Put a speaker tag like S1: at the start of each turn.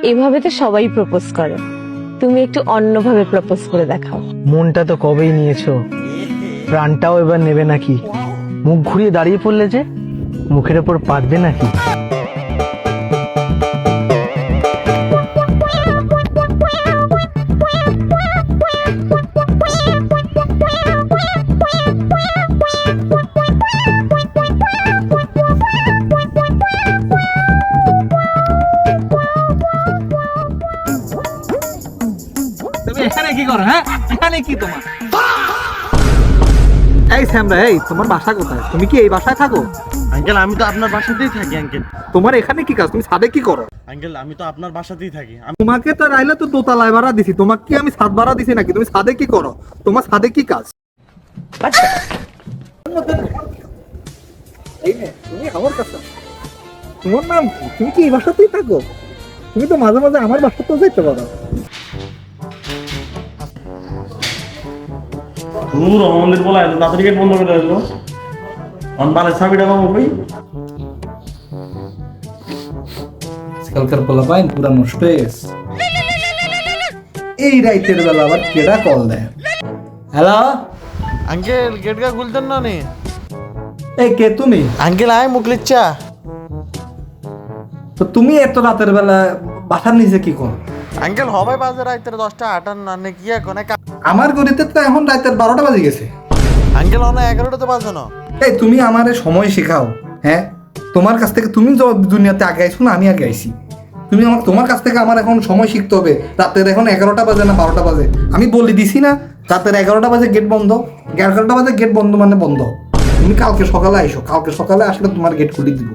S1: এভাবে তো সবাই প্রপোজ করে, তুমি একটু অন্যভাবে প্রপোজ করে দেখাও।
S2: মনটা তো কবেই নিয়েছো, প্রাণটাও এবার নেবে নাকি? মুখ ঘুরিয়ে দাঁড়িয়ে পড়লে যে, মুখের ওপর পারবে নাকি?
S3: তুমি এখানে কি করো? হ্যাঁ, এখানে কি তোমার? এই স্যামরা, এই তোমার বাসা কোথায়? তুমি কি এই বাসায় থাকো?
S4: আঙ্কেল আমি তো আপনার বাসাতেই থাকি আঙ্কেল।
S3: তোমার এখানে কি কাজ? তুমি ছাদে কি করো?
S4: আঙ্কেল আমি তো আপনার বাসাতেই থাকি। আমি
S3: তোমাকে তো রাইলে তো দোতলায় ভাড়া দিছি, তোমাকে কি আমি ছাদ ভাড়া দিছি নাকি? তুমি ছাদে কি করো? তোমার ছাদে কি কাজ? এই নে, তুমি আমার কাছে। তোমার নাম কি? তুমি কি এই বাসাতেই থাকো? তুমি তো মাঝে মাঝে আমার বাসাতেও যেতে পারো।
S4: দূর আমাদের বলা এত তাড়াতাড়ি গেট বন্ধ করে দিলো। অন বালে চাবিটা পাবো কই?
S3: আজকালকার পোলাপাইন পুরা নষ্ট হয়ে গেছে। এই রাইতের বেলা আবার কেডা কল দেয়? হ্যালো,
S4: আঙ্কেল গেট গা খুলতেন না নি?
S3: এই কে তুমি?
S4: আঙ্কেল আয় মুখলিচ্ছা।
S3: তো তুমি এত রাতের বেলা বাসার নিচে কি করো?
S4: আঙ্কেল হবে বাজে রাইতের 10টা 8 না নে কি এখন?
S3: আমার গড়িতে তো এখন রাতের 12টা বাজে গেছে।
S4: আঙ্কেল অন 11টা তো বাজে না।
S3: এই তুমি আমারে সময় শেখাও, হ্যাঁ? তোমার কাছ থেকে তুমি দুনিয়াতে আগে আইছো না আমি আগে আইছি? তুমি আমার তোমার কাছ থেকে আমার এখন সময় শিখতে হবে। রাতের এখন 11টা বাজে না 12টা বাজে? আমি বলে দিছি না রাতের 11টা বাজে গেট বন্ধ। 11টা বাজে গেট বন্ধ মানে বন্ধ। তুমি কালকে সকালে আইসো, কালকে সকালে আসলে তোমার গেট খুলে দিব।